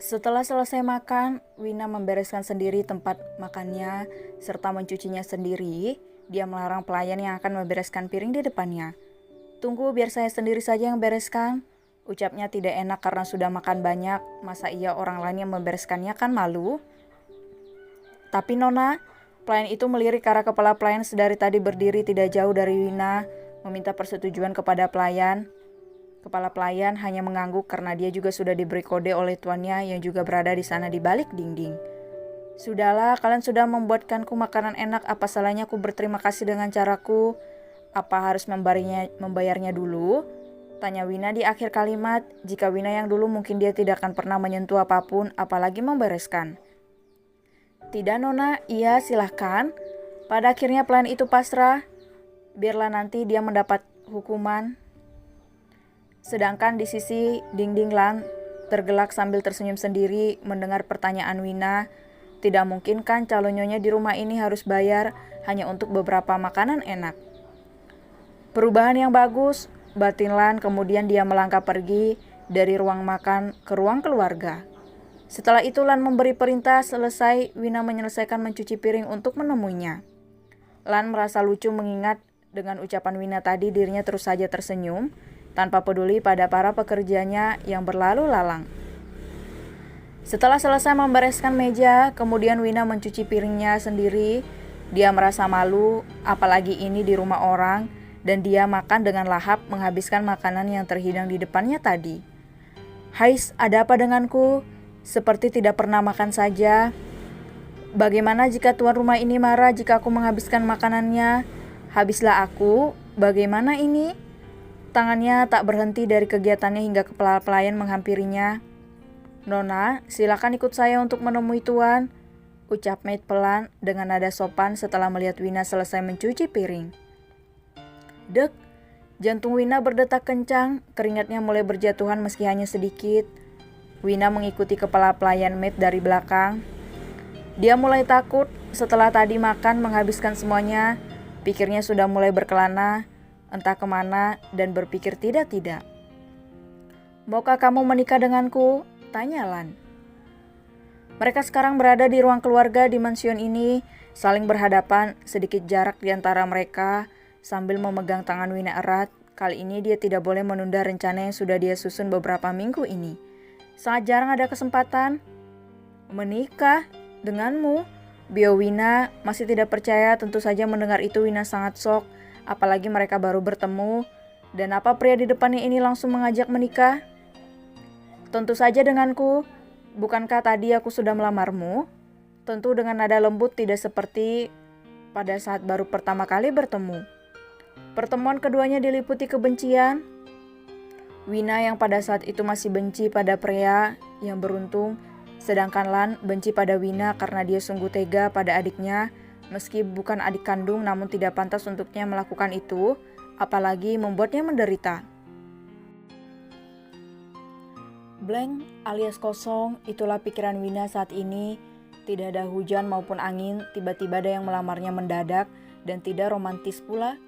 Setelah selesai makan, Wina membereskan sendiri tempat makannya serta mencucinya sendiri. Dia melarang pelayan yang akan membereskan piring di depannya. "Tunggu, biar saya sendiri saja yang bereskan," ucapnya tidak enak karena sudah makan banyak. Masa iya orang lain yang membereskannya, kan malu. "Tapi Nona," pelayan itu melirik ke arah kepala pelayan sedari tadi berdiri tidak jauh dari Wina, meminta persetujuan kepada pelayan. Kepala pelayan hanya mengangguk karena dia juga sudah diberi kode oleh tuannya yang juga berada di sana di balik dinding. "Sudahlah, kalian sudah membuatkanku makanan enak, apa salahnya aku berterima kasih dengan caraku? Apa harus membayarnya dulu?" tanya Wina di akhir kalimat. Jika Wina yang dulu mungkin dia tidak akan pernah menyentuh apapun, apalagi membereskan. "Tidak Nona, iya silahkan." Pada akhirnya pelayan itu pasrah. Biarlah nanti dia mendapat hukuman. Sedangkan di sisi dinding Lan tergelak sambil tersenyum sendiri mendengar pertanyaan Wina. Tidak mungkin kan calon nyonya di rumah ini harus bayar hanya untuk beberapa makanan enak. Perubahan yang bagus, batin Lan. Kemudian dia melangkah pergi dari ruang makan ke ruang keluarga. Setelah itu Lan memberi perintah. Selesai, Wina menyelesaikan mencuci piring untuk menemuinya. Lan merasa lucu mengingat dengan ucapan Wina tadi dirinya terus saja tersenyum tanpa peduli pada para pekerjanya yang berlalu lalang. Setelah selesai membereskan meja, kemudian Wina mencuci piringnya sendiri. Dia merasa malu, apalagi ini di rumah orang, dan dia makan dengan lahap menghabiskan makanan yang terhidang di depannya tadi. "Hais, ada apa denganku? Seperti tidak pernah makan saja. Bagaimana jika tuan rumah ini marah jika aku menghabiskan makanannya? Habislah aku, bagaimana ini?" Tangannya tak berhenti dari kegiatannya hingga kepala pelayan menghampirinya. "Nona, silakan ikut saya untuk menemui tuan," ucap maid pelan dengan nada sopan setelah melihat Wina selesai mencuci piring. Dek, jantung Wina berdetak kencang, keringatnya mulai berjatuhan meski hanya sedikit. Wina mengikuti kepala pelayan maid dari belakang. Dia mulai takut setelah tadi makan menghabiskan semuanya. Pikirnya sudah mulai berkelana, entah kemana, dan berpikir tidak. "Maukah kamu menikah denganku?" tanya Lan. Mereka sekarang berada di ruang keluarga di mansion ini, saling berhadapan, sedikit jarak di antara mereka, sambil memegang tangan Wina erat. Kali ini dia tidak boleh menunda rencana yang sudah dia susun beberapa minggu ini. Sangat jarang ada kesempatan. "Menikah denganmu?" Bio Wina masih tidak percaya. Tentu saja mendengar itu Wina sangat shock. Apalagi mereka baru bertemu, dan apa pria di depannya ini langsung mengajak menikah? "Tentu saja denganku. Bukankah tadi aku sudah melamarmu?" Tentu dengan nada lembut, tidak seperti pada saat baru pertama kali bertemu. Pertemuan keduanya diliputi kebencian. Wina yang pada saat itu masih benci pada pria yang beruntung, sedangkan Lan benci pada Wina karena dia sungguh tega pada adiknya. Meski bukan adik kandung, namun tidak pantas untuknya melakukan itu, apalagi membuatnya menderita. Blank alias kosong, itulah pikiran Wina saat ini. Tidak ada hujan maupun angin, tiba-tiba ada yang melamarnya mendadak, dan tidak romantis pula.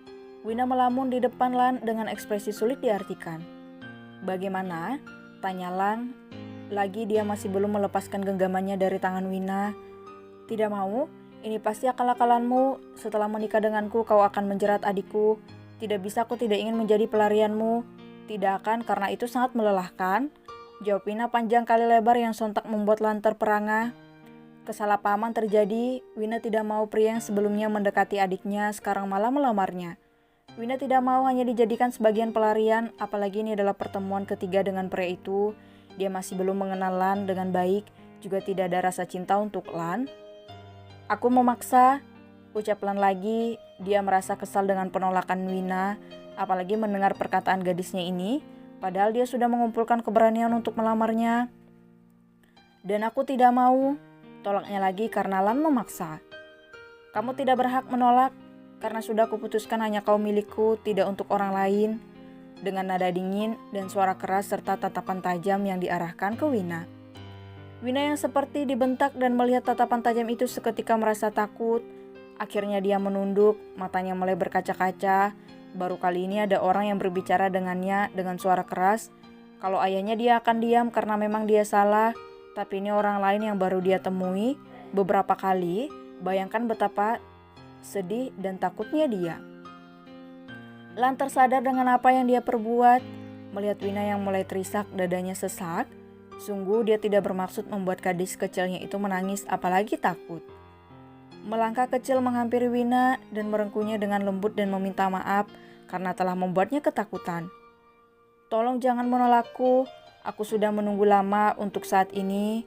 Wina melamun di depan Lan dengan ekspresi sulit diartikan. "Bagaimana?" tanya Lan. Lagi dia masih belum melepaskan genggamannya dari tangan Wina. "Tidak mau? Ini pasti akal-akalanmu. Setelah menikah denganku, kau akan menjerat adikku. Tidak bisa, aku tidak ingin menjadi pelarianmu." "Tidak akan, karena itu sangat melelahkan," jawab Wina panjang kali lebar yang sontak membuat Lan terperangah. Kesalahpahaman terjadi. Wina tidak mau pria yang sebelumnya mendekati adiknya, sekarang malah melamarnya. Wina tidak mau hanya dijadikan sebagian pelarian, apalagi ini adalah pertemuan ketiga dengan pria itu. Dia masih belum mengenal Lan dengan baik, juga tidak ada rasa cinta untuk Lan. "Aku memaksa," ucap Lan lagi. Dia merasa kesal dengan penolakan Wina, apalagi mendengar perkataan gadisnya ini, padahal dia sudah mengumpulkan keberanian untuk melamarnya. "Dan aku tidak mau," tolaknya lagi karena Lan memaksa. "Kamu tidak berhak menolak, karena sudah kuputuskan hanya kau milikku, tidak untuk orang lain." dengan nada dingin dan suara keras serta tatapan tajam yang diarahkan ke Wina. Wina yang seperti dibentak dan melihat tatapan tajam itu seketika merasa takut. Akhirnya dia menunduk, matanya mulai berkaca-kaca. Baru kali ini ada orang yang berbicara dengannya dengan suara keras. Kalau ayahnya dia akan diam karena memang dia salah, tapi ini orang lain yang baru dia temui beberapa kali. Bayangkan betapa sedih dan takutnya dia. Lan tersadar dengan apa yang dia perbuat. Melihat Wina yang mulai terisak, dadanya sesak. Sungguh dia tidak bermaksud membuat gadis kecilnya itu menangis, apalagi takut. Melangkah kecil menghampiri Wina dan merengkuhnya dengan lembut dan meminta maaf karena telah membuatnya ketakutan. "Tolong jangan menolakku, aku sudah menunggu lama untuk saat ini."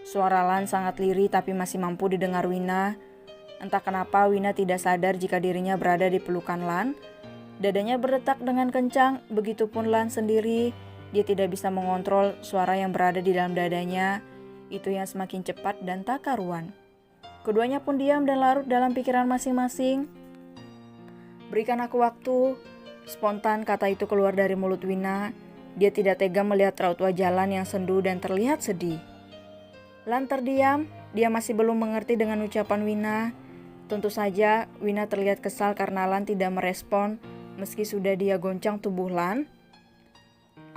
Suara Lan sangat lirih tapi masih mampu didengar Wina. Entah kenapa Wina tidak sadar jika dirinya berada di pelukan Lan. Dadanya berdetak dengan kencang, begitupun Lan sendiri. Dia tidak bisa mengontrol suara yang berada di dalam dadanya, itu yang semakin cepat dan tak karuan. Keduanya pun diam dan larut dalam pikiran masing-masing. "Berikan aku waktu." Spontan kata itu keluar dari mulut Wina. Dia tidak tega melihat raut wajah Lan yang sendu dan terlihat sedih. Lan terdiam, dia masih belum mengerti dengan ucapan Wina. Tentu saja Wina terlihat kesal karena Lan tidak merespon meski sudah dia goncang tubuh Lan.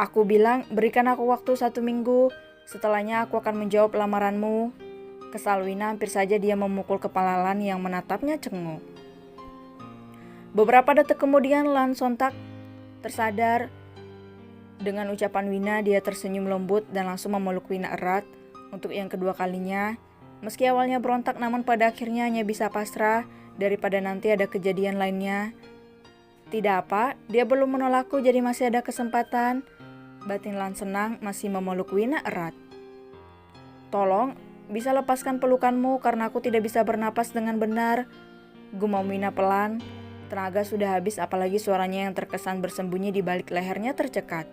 "Aku bilang berikan aku waktu 1 minggu, setelahnya aku akan menjawab lamaranmu." Kesal Wina, hampir saja dia memukul kepala Lan yang menatapnya cengok. Beberapa detik kemudian Lan sontak tersadar. Dengan ucapan Wina, dia tersenyum lembut dan langsung memeluk Wina erat untuk yang kedua kalinya. Meski awalnya berontak, namun pada akhirnya hanya bisa pasrah daripada nanti ada kejadian lainnya. Tidak apa, dia belum menolakku, jadi masih ada kesempatan. Batin Lan senang masih memeluk Wina erat. "Tolong, bisa lepaskan pelukanmu karena aku tidak bisa bernapas dengan benar," gumam Wina pelan. Tenaga sudah habis, apalagi suaranya yang terkesan bersembunyi di balik lehernya tercekat.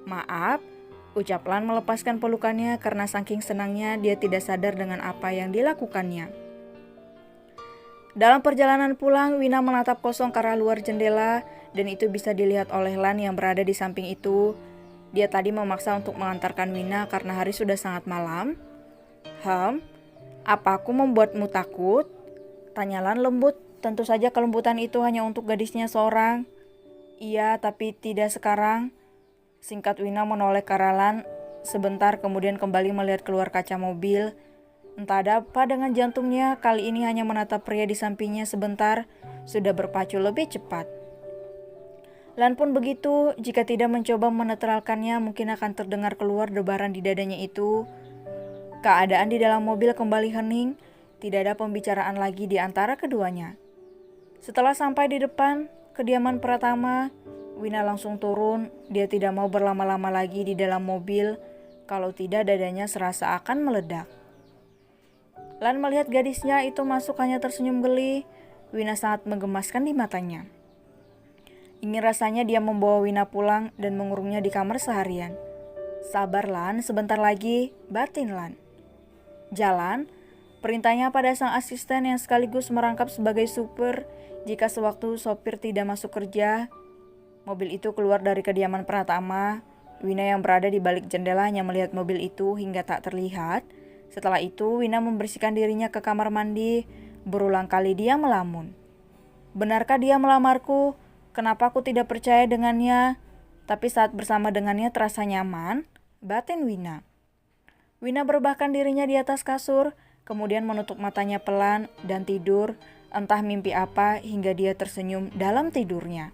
"Maaf," ucap Lan melepaskan pelukannya karena saking senangnya dia tidak sadar dengan apa yang dilakukannya. Dalam perjalanan pulang, Wina menatap kosong ke arah luar jendela dan itu bisa dilihat oleh Lan yang berada di samping itu. Dia tadi memaksa untuk mengantarkan Wina karena hari sudah sangat malam. Apa aku membuatmu takut?" Tanya Lan lembut. Tentu saja kelembutan itu hanya untuk gadisnya seorang. "Iya, tapi tidak sekarang," singkat Wina menoleh ke arah Lan sebentar kemudian kembali melihat keluar kaca mobil. Entah ada apa dengan jantungnya, kali ini hanya menatap pria di sampingnya sebentar, sudah berpacu lebih cepat. Lan pun begitu, jika tidak mencoba menetralkannya mungkin akan terdengar keluar debaran di dadanya itu. Keadaan di dalam mobil kembali hening, tidak ada pembicaraan lagi di antara keduanya. Setelah sampai di depan kediaman Pratama, Wina langsung turun. Dia tidak mau berlama-lama lagi di dalam mobil, kalau tidak dadanya serasa akan meledak. Lan melihat gadisnya itu masuk hanya tersenyum geli. Wina sangat menggemaskan di matanya. Ingin rasanya dia membawa Wina pulang dan mengurungnya di kamar seharian. "Sabar Lan, sebentar lagi," batin Lan. Jalan, perintahnya pada sang asisten yang sekaligus merangkap sebagai supir jika sewaktu sopir tidak masuk kerja. Mobil itu keluar dari kediaman Pratama. Wina yang berada di balik jendela hanya melihat mobil itu hingga tak terlihat. Setelah itu Wina membersihkan dirinya ke kamar mandi. Berulang kali dia melamun. "Benarkah dia melamarku? Kenapa aku tidak percaya dengannya? Tapi saat bersama dengannya terasa nyaman," batin Wina. Wina berebahkan dirinya di atas kasur, kemudian menutup matanya pelan dan tidur, entah mimpi apa hingga dia tersenyum dalam tidurnya.